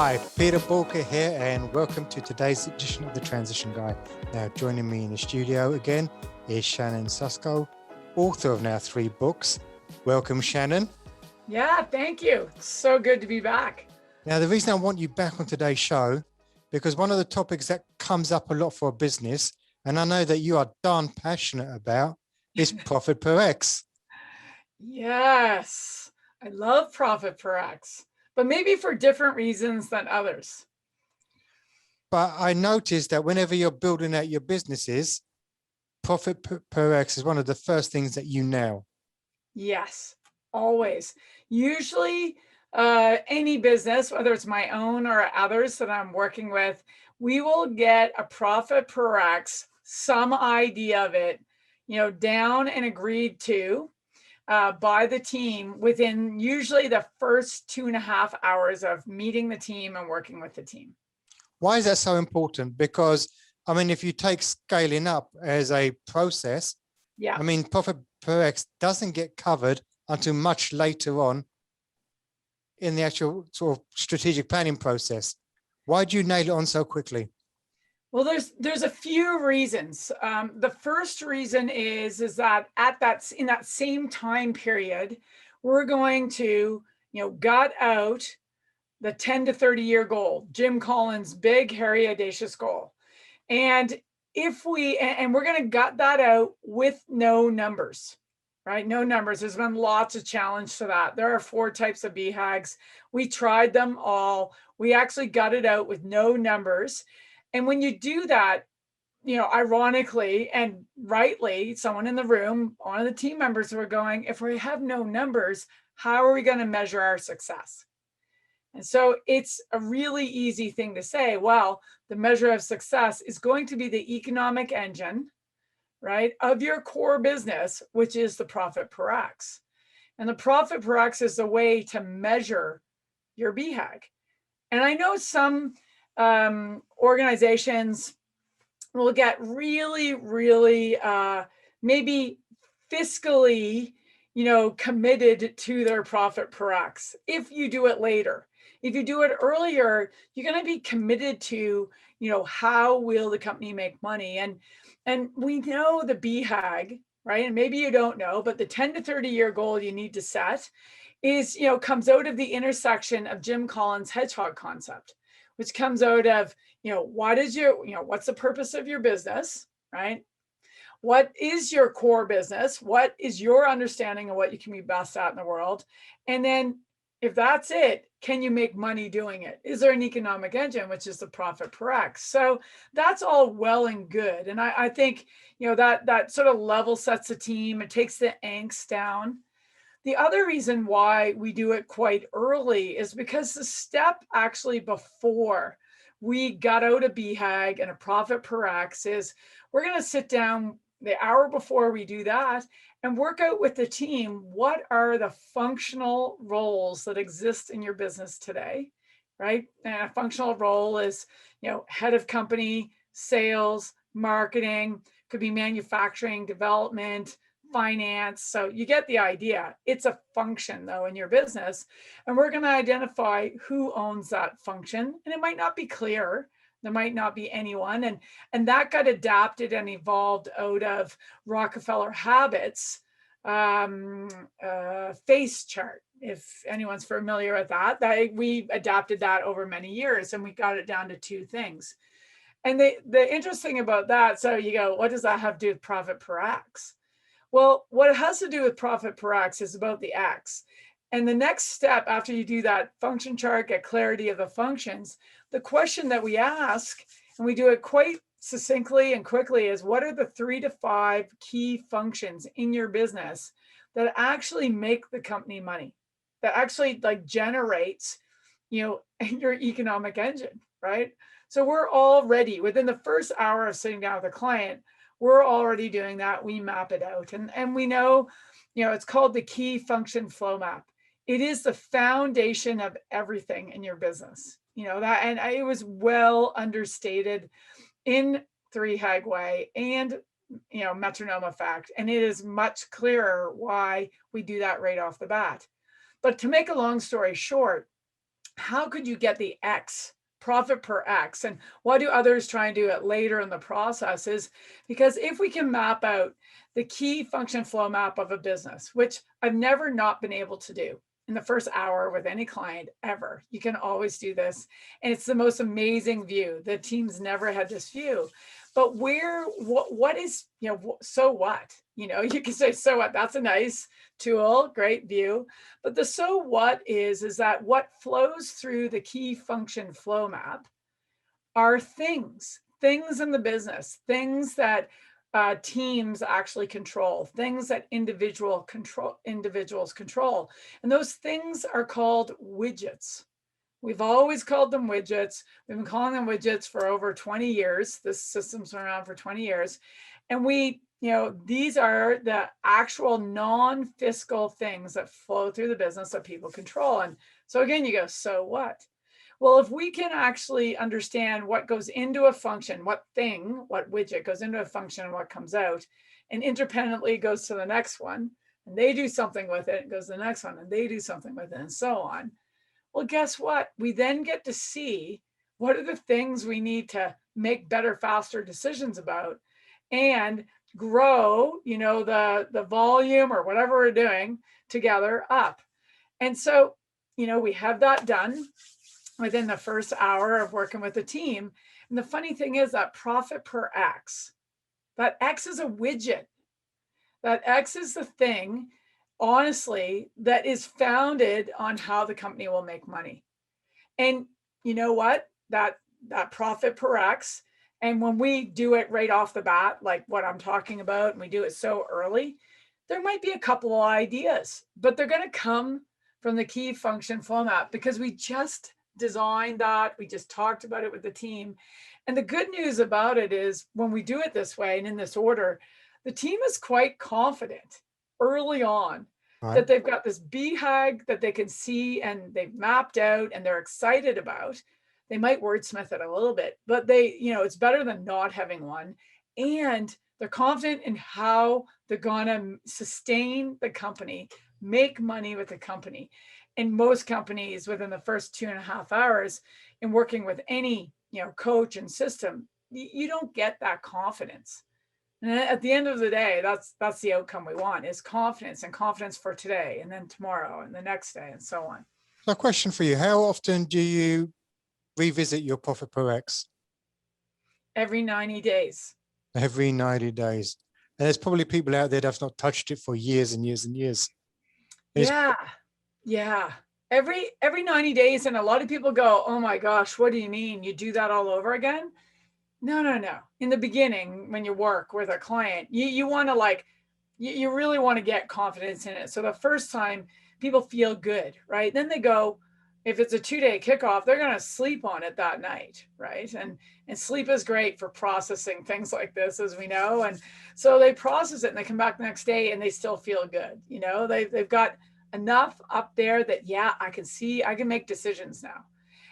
Hi, Peter Boolkah here, and welcome to today's edition of the Transition Guy. Now, joining me in the studio again is Shannon Susko, author of now 3 books. Welcome, Shannon. Yeah, thank you. It's so good to be back. Now, the reason I want you back on today's show, because one of the topics that comes up a lot for a business, and I know that you are darn passionate about, is profit per X. Yes, I love profit per X, but maybe for different reasons than others. But I noticed that whenever you're building out your businesses, profit per X is one of the first things that you nail. Yes, always. Usually, any business, whether it's my own or others that I'm working with, we will get a profit per X, some idea of it, down and agreed to by the team within usually the first 2.5 hours of meeting the team and working with the team. Why is that so important? Because, I mean, if you take scaling up as a process, Yeah. I mean, profit per X doesn't get covered until much later on in the actual sort of strategic planning process. Why do you nail it on so quickly? Well, there's a few reasons. The first reason is that in that same time period, we're going to gut out the 10 to 30 year goal, Jim Collins' big, hairy, audacious goal, and we're going to gut that out with no numbers. Right? No numbers. There's been lots of challenge to that. There are 4 types of BHAGs. We tried them all. We actually got it out with no numbers. And when you do that, ironically and rightly, someone in the room, one of the team members were going, if we have no numbers, how are we going to measure our success? And so it's a really easy thing to say, well, the measure of success is going to be the economic engine, right, of your core business, which is the profit per X. And the profit per X is a way to measure your BHAG. And I know some organizations will get really, really maybe fiscally, committed to their profit per X if you do it later. If you do it earlier, you're going to be committed to, how will the company make money? And we know the BHAG, right? And maybe you don't know, but the 10 to 30 year goal you need to set is, comes out of the intersection of Jim Collins' Hedgehog Concept, which comes out of, what's the purpose of your business, right? What is your core business? What is your understanding of what you can be best at in the world? And then if that's it, can you make money doing it? Is there an economic engine, which is the profit per X? So that's all well and good. And I think, that sort of level sets the team. It takes the angst down. The other reason why we do it quite early is because the step actually before we got out a BHAG and a profit per X is we're going to sit down the hour before we do that and work out with the team, what are the functional roles that exist in your business today, right? And a functional role is, head of company, sales, marketing, could be manufacturing, development, finance. So you get the idea. It's a function though in your business. And we're going to identify who owns that function. And it might not be clear. There might not be anyone. And that got adapted and evolved out of Rockefeller Habits face chart. If anyone's familiar with that we adapted that over many years and we got it down to 2 things. And the interesting about that, so you go, what does that have to do with profit per X? Well, what it has to do with profit per X is about the X. And the next step after you do that function chart, get clarity of the functions, the question that we ask, and we do it quite succinctly and quickly, is what are the 3 to 5 key functions in your business that actually make the company money, that actually generates, your economic engine, right? So we're already within the first hour of sitting down with a client, we're already doing that. We map it out and we know, it's called the key function flow map. It is the foundation of everything in your business, that, and it was well understated in 3HAG way and, metronome effect. And it is much clearer why we do that right off the bat. But to make a long story short, how could you get the X profit per X? And why do others try and do it later in the process? Is because if we can map out the key function flow map of a business, which I've never not been able to do in the first hour with any client ever, you can always do this. And it's the most amazing view. The team's never had this view. But what is, so what? You can say, so what? That's a nice tool, great view. But the so what is that what flows through the key function flow map are things in the business, things that teams actually control, things that individuals control. And those things are called widgets. We've always called them widgets. We've been calling them widgets for over 20 years. This system's been around for 20 years. And these are the actual non-fiscal things that flow through the business that people control. And so again, you go, so what? Well, if we can actually understand what goes into a function, what widget goes into a function and what comes out, and independently goes to the next one, and they do something with it, it goes to the next one, and they do something with it, and so on. Well, guess what? We then get to see what are the things we need to make better, faster decisions about and grow, the volume or whatever we're doing together up. And so, we have that done within the first hour of working with the team. And the funny thing is that profit per X, that X is a widget. That X is the thing, honestly, that is founded on how the company will make money. And you know what? That profit per X, and when we do it right off the bat, like what I'm talking about, and we do it so early, there might be a couple of ideas, but they're going to come from the key function flow map because we just designed that. We just talked about it with the team. And the good news about it is when we do it this way and in this order, the team is quite confident early on that they've got this BHAG that they can see and they've mapped out and they're excited about. They might wordsmith it a little bit, but it's better than not having one. And they're confident in how they're going to sustain the company, make money with the company. And most companies within the first 2.5 hours in working with any, coach and system, you don't get that confidence. And at the end of the day, that's the outcome we want is confidence, and confidence for today and then tomorrow and the next day and so on. So a question for you, how often do you revisit your profit per X? Every 90 days. Every 90 days. And there's probably people out there that have not touched it for years and years and years. Yeah. Every 90 days. And a lot of people go, oh my gosh, what do you mean? You do that all over again? No. In the beginning, when you work with a client, you want to you really want to get confidence in it. So the first time people feel good, right? Then they go, if it's a 2-day kickoff, they're going to sleep on it that night, right? And sleep is great for processing things like this, as we know. And so they process it and they come back the next day and they still feel good. They've got enough up there that, I can see, I can make decisions now.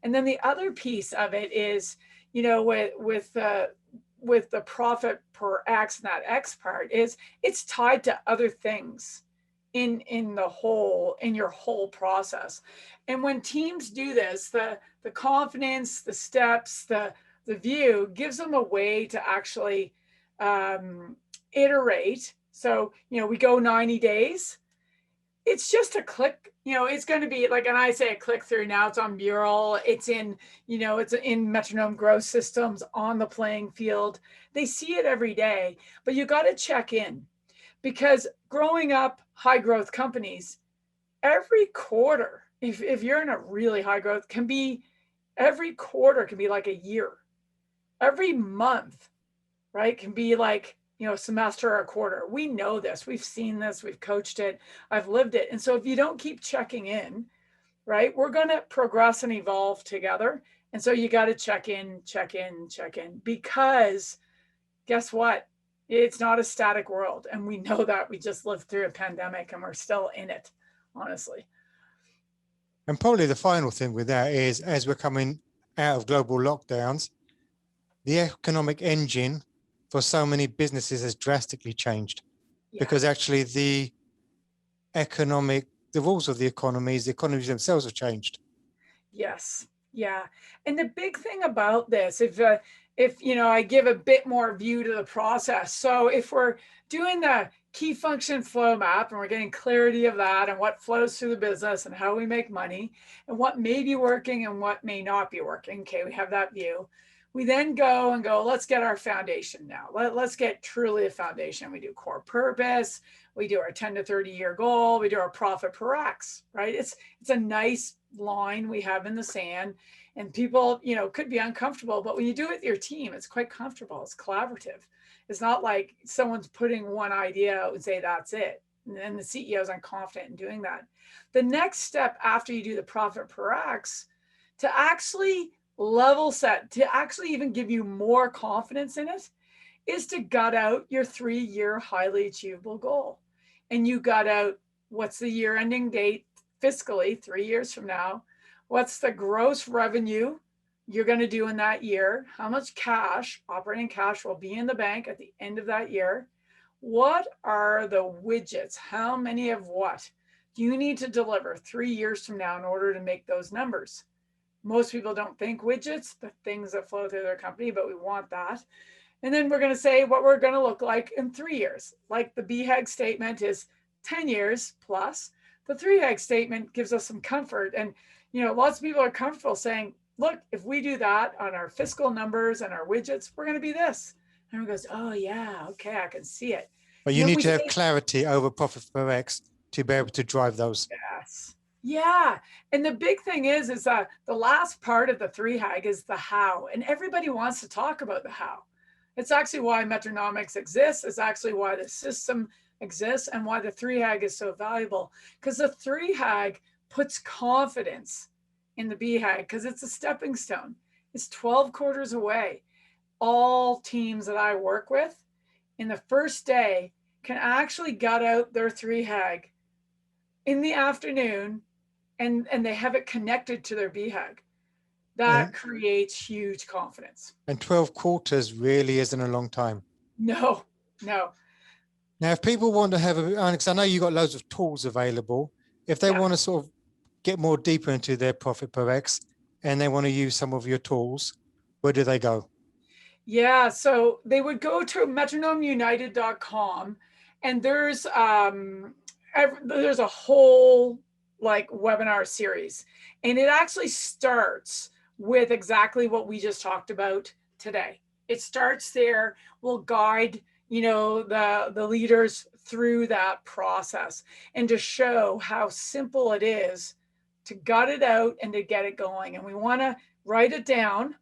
And then the other piece of it is, with the profit per X and that X part is it's tied to other things in your whole process. And when teams do this, the confidence, the steps, the view gives them a way to actually iterate. So, we go 90 days. It's just a click, it's going to be like, and I say a click through now, it's on Mural, it's in, it's in Metronome growth systems on the playing field. They see it every day, but you got to check in because growing up high growth companies, every quarter, if you're in a really high growth every quarter can be like a year. Every month, right, can be like, a semester or a quarter. We know this. We've seen this. We've coached it. I've lived it. And so if you don't keep checking in, right, we're going to progress and evolve together. And so you got to check in, because guess what? It's not a static world. And we know that. We just lived through a pandemic and we're still in it, honestly. And probably the final thing with that is, as we're coming out of global lockdowns, the economic engine for so many businesses has drastically changed because actually the rules of the economies themselves have changed. Yes. Yeah. And the big thing about this, if I give a bit more view to the process. So if we're doing the key function flow map and we're getting clarity of that and what flows through the business and how we make money and what may be working and what may not be working. Okay, we have that view. We then go, let's get our foundation now. Let's get truly a foundation. We do core purpose. We do our 10 to 30 year goal. We do our profit per X, right? It's a nice line we have in the sand, and people, could be uncomfortable, but when you do it with your team, it's quite comfortable. It's collaborative. It's not like someone's putting one idea out and say, that's it. And the CEO is unconfident in doing that. The next step after you do the profit per X, to actually level set, to actually even give you more confidence in it, is to gut out your 3-year highly achievable goal. And you gut out what's the year ending date fiscally 3 years from now, what's the gross revenue you're going to do in that year, how much cash, operating cash, will be in the bank at the end of that year, what are the widgets, how many of what do you need to deliver 3 years from now in order to make those numbers. Most people don't think widgets, the things that flow through their company, but we want that. And then we're going to say what we're going to look like in 3 years. Like the BHAG statement is 10 years plus. The 3HAG statement gives us some comfort. And, lots of people are comfortable saying, look, if we do that on our fiscal numbers and our widgets, we're going to be this. And everyone goes, oh yeah, okay, I can see it. But you need to have clarity over profit per X to be able to drive those. Yes. Yeah. And the big thing is that the last part of the 3HAG is the how. And everybody wants to talk about the how. It's actually why Metronomics exists. It's actually why the system exists and why the 3HAG is so valuable. Because the 3HAG puts confidence in the BHAG because it's a stepping stone. It's 12 quarters away. All teams that I work with in the first day can actually gut out their 3HAG in the afternoon and they have it connected to their BHAG. That creates huge confidence. And 12 quarters really isn't a long time. No. Now, if people want to have because I know you've got loads of tools available, if they want to sort of get more deeper into their profit per X and they want to use some of your tools, where do they go? Yeah, so they would go to metronomeunited.com and there's a whole webinar series, and it actually starts with exactly what we just talked about today. It starts there. We'll guide, the leaders through that process and to show how simple it is to gut it out and to get it going. And we want to write it down,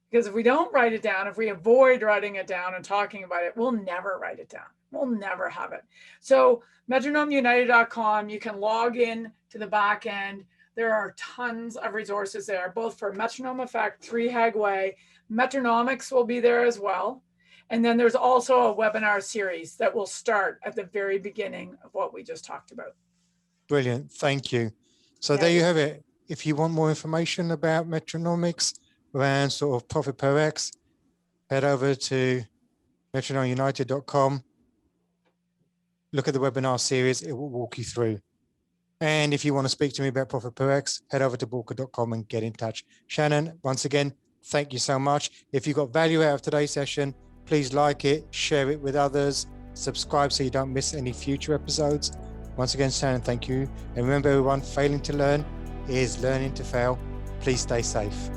because if we don't write it down, if we avoid writing it down and talking about it, we'll never write it down. We'll never have it. So metronomeunited.com, you can log in to the back end. There are tons of resources there, both for Metronome Effect, 3HAG Way. Metronomics will be there as well. And then there's also a webinar series that will start at the very beginning of what we just talked about. Brilliant. Thank you. So there you have it. If you want more information about Metronomics around sort of profit per X, head over to metronomeunited.com. Look at the webinar series. It will walk you through. And if you want to speak to me about profit per X, head over to boolkah.com and get in touch. Shannon, once again, thank you so much. If you got value out of today's session, please like it, share it with others, subscribe so you don't miss any future episodes. Once again, Shannon, thank you. And remember, everyone, failing to learn is learning to fail. Please stay safe.